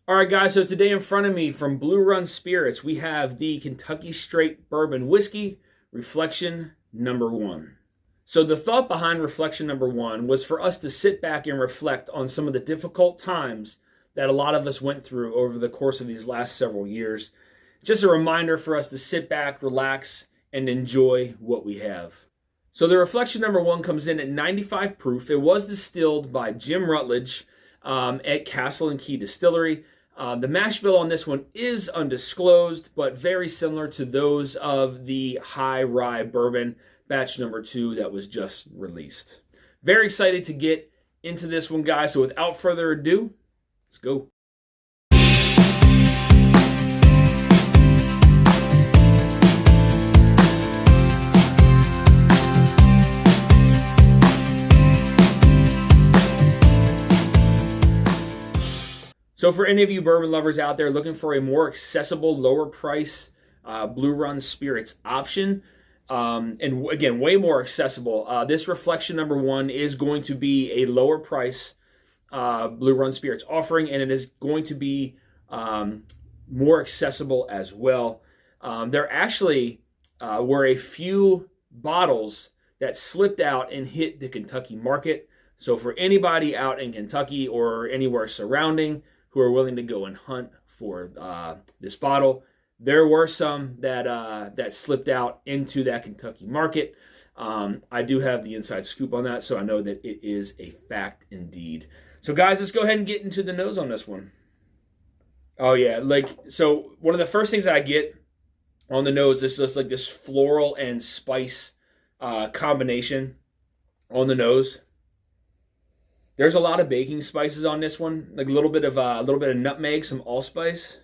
All right, guys, so today in front of me from Blue Run Spirits, we have the Kentucky Straight Bourbon Whiskey, Reflection Number 1. So the thought behind Reflection Number 1 was for us to sit back and reflect on some of the difficult times that a lot of us went through over the course of these last several years. Just a reminder for us to sit back, relax, and enjoy what we have. So the Reflection Number 1 comes in at 95 proof. It was distilled by Jim Rutledge at Castle and Key Distillery. The mash bill on this one is undisclosed, but very similar to those of the High Rye Bourbon batch number 2 that was just released. Very excited to get into this one, guys. So without further ado, let's go. So for any of you bourbon lovers out there looking for a more accessible, lower price Blue Run Spirits option, and again, way more accessible, this Reflection Number 1 is going to be a lower price Blue Run Spirits offering, and it is going to be more accessible as well. There actually were a few bottles that slipped out and hit the Kentucky market. So for anybody out in Kentucky or anywhere surrounding who are willing to go and hunt for this bottle, there were some that slipped out into that Kentucky market. I do have the inside scoop on that, so I know that it is a fact indeed. So guys, let's go ahead and get into the nose on this one. Oh yeah, so one of the first things that I get on the nose is just like this floral and spice combination on the nose. There's a lot of baking spices on this one, like a little bit of nutmeg, some allspice.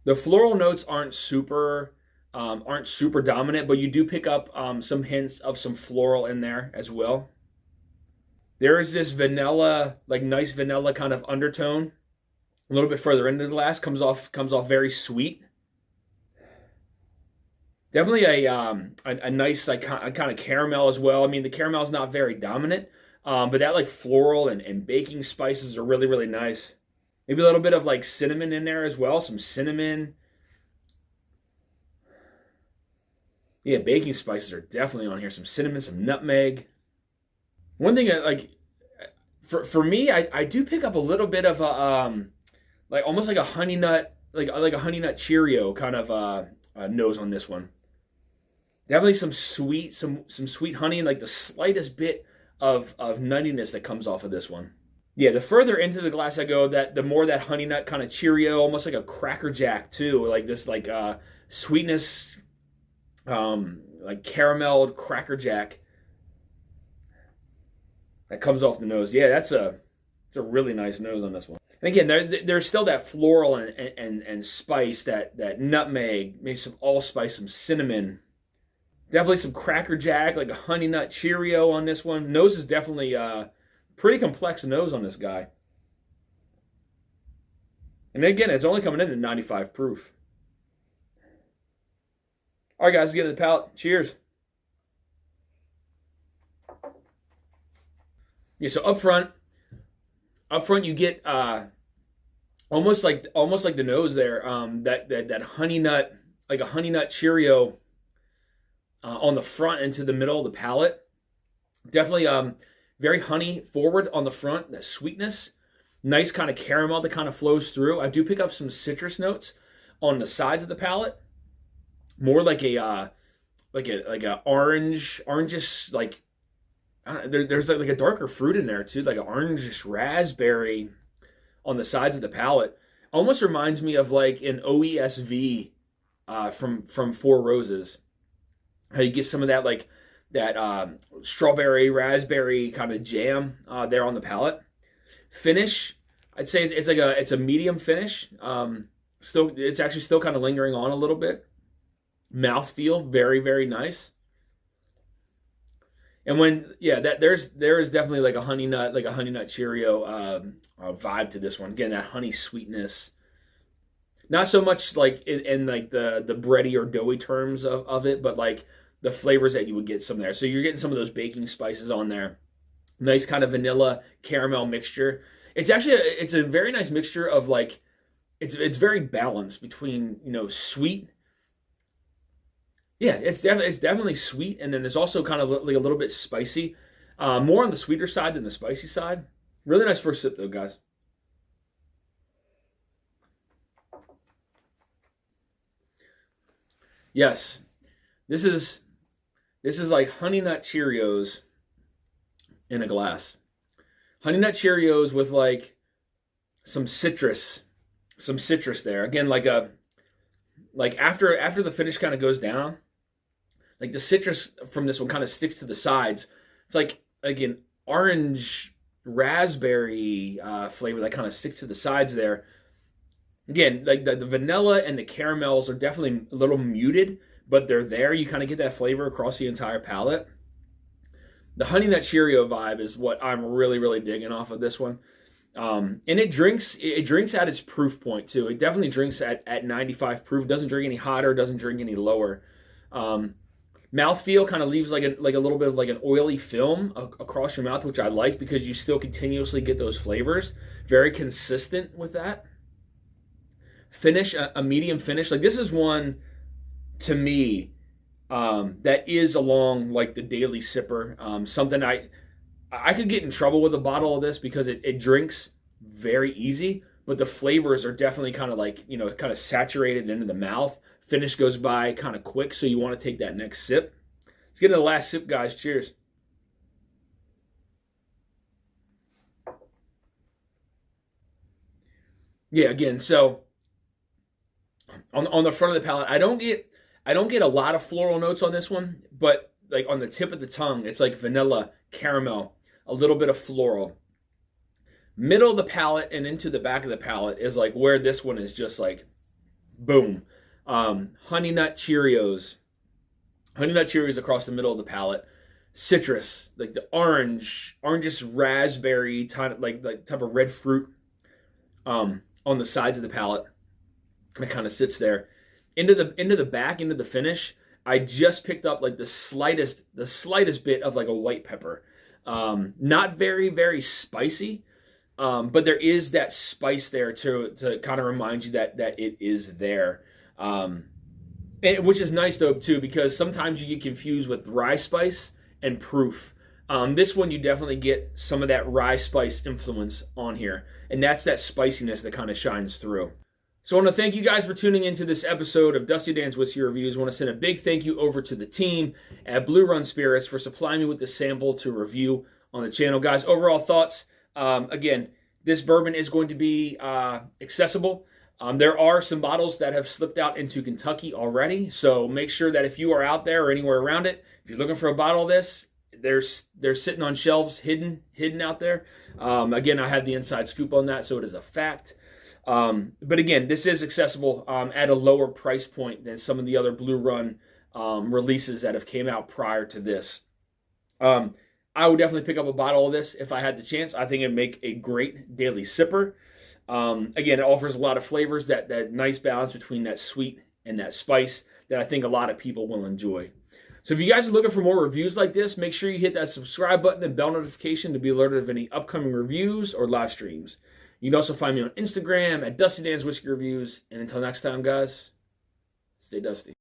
The floral notes aren't super dominant, but you do pick up some hints of some floral in there as well. There is this vanilla, like nice vanilla kind of undertone. A little bit further into the glass, comes off very sweet. Definitely a nice like kind of caramel as well. I mean, the caramel is not very dominant. But that like floral and baking spices are really, really nice. Maybe a little bit of like cinnamon in there as well. Some cinnamon. Yeah, baking spices are definitely on here. Some cinnamon, some nutmeg. One thing like for me, I do pick up a little bit of a like almost like a honey nut, like a honey nut Cheerio kind of nose on this one. Definitely some sweet honey and like the slightest bit of nuttiness that comes off of this one. Yeah, the further into the glass I go, the more that honey nut kind of Cheerio, almost like a Cracker Jack too, like this like sweetness, like carameled Cracker Jack that comes off the nose. Yeah, it's a really nice nose on this one. And again, there's still that floral and spice, that nutmeg, maybe some allspice, some cinnamon. Definitely some Cracker Jack, like a Honey Nut Cheerio on this one. Nose is definitely pretty complex nose on this guy. And again, it's only coming in at 95 proof. All right, guys, let's get to the palate. Cheers. Yeah, so up front you get almost like the nose there. That honey nut, like a Honey Nut Cheerio. On the front and to the middle of the palate. Definitely very honey forward on the front, that sweetness. Nice kind of caramel that kind of flows through. I do pick up some citrus notes on the sides of the palate. More like a orangish, like there's like a darker fruit in there too, like an orangish raspberry on the sides of the palate. Almost reminds me of like an OESV from Four Roses. How you get some of that like that strawberry, raspberry kind of jam there on the palate. Finish, I'd say it's a medium finish. It's actually still kind of lingering on a little bit. Mouthfeel, very, very nice. And there is definitely like a honey nut Cheerio vibe to this one. Again, that honey sweetness. Not so much like in like the bready or doughy terms of it, but like the flavors that you would get some there. So you're getting some of those baking spices on there. Nice kind of vanilla caramel mixture. It's a very nice mixture of like it's very balanced between, you know, sweet. Yeah, it's definitely sweet, and then there's also kind of like a little bit spicy, more on the sweeter side than the spicy side. Really nice first sip though, guys. Yes, this is like Honey Nut Cheerios in a glass. Honey Nut Cheerios with like some citrus there. Again, like after the finish kind of goes down, like the citrus from this one kind of sticks to the sides. It's like an orange raspberry flavor that kind of sticks to the sides there. Again, like the vanilla and the caramels are definitely a little muted, but they're there. You kind of get that flavor across the entire palate. The Honey Nut Cheerio vibe is what I'm really, really digging off of this one. And it drinks at its proof point too. It definitely drinks at 95 proof. Doesn't drink any hotter, doesn't drink any lower. Mouthfeel kind of leaves like a little bit of like an oily film across your mouth, which I like because you still continuously get those flavors. Very consistent with that. Finish, a medium finish. Like this is one to me that is along like the daily sipper. Something I could get in trouble with a bottle of this because it drinks very easy, but the flavors are definitely kind of like, you know, kind of saturated into the mouth. Finish goes by kind of quick, so you want to take that next sip. Let's get into the last sip, guys. Cheers. Yeah, again, so on the front of the palate, I don't get a lot of floral notes on this one, but like on the tip of the tongue, it's like vanilla, caramel, a little bit of floral. Middle of the palate and into the back of the palate is like where this one is just like boom. Honey Nut Cheerios across the middle of the palate. Citrus, like the orangish raspberry type of red fruit on the sides of the palate. It kind of sits there. Into the back, into the finish, I just picked up like the slightest bit of like a white pepper. Not very, very spicy, but there is that spice there to kind of remind you that it is there. Which is nice though too, because sometimes you get confused with rye spice and proof. This one you definitely get some of that rye spice influence on here, and that's that spiciness that kind of shines through. So I want to thank you guys for tuning into this episode of Dusty Dan's Whiskey Reviews. I want to send a big thank you over to the team at Blue Run Spirits for supplying me with this sample to review on the channel. Guys, overall thoughts, again, this bourbon is going to be accessible. There are some bottles that have slipped out into Kentucky already, so make sure that if you are out there or anywhere around it, if you're looking for a bottle of this, they're sitting on shelves hidden out there. Again, I had the inside scoop on that, so it is a fact. But again, this is accessible at a lower price point than some of the other Blue Run releases that have came out prior to this. I would definitely pick up a bottle of this if I had the chance. I think it'd make a great daily sipper. Again, it offers a lot of flavors, that nice balance between that sweet and that spice that I think a lot of people will enjoy. So if you guys are looking for more reviews like this, make sure you hit that subscribe button and bell notification to be alerted of any upcoming reviews or live streams. You can also find me on Instagram at Dusty Dan's Whiskey Reviews. And until next time, guys, stay dusty.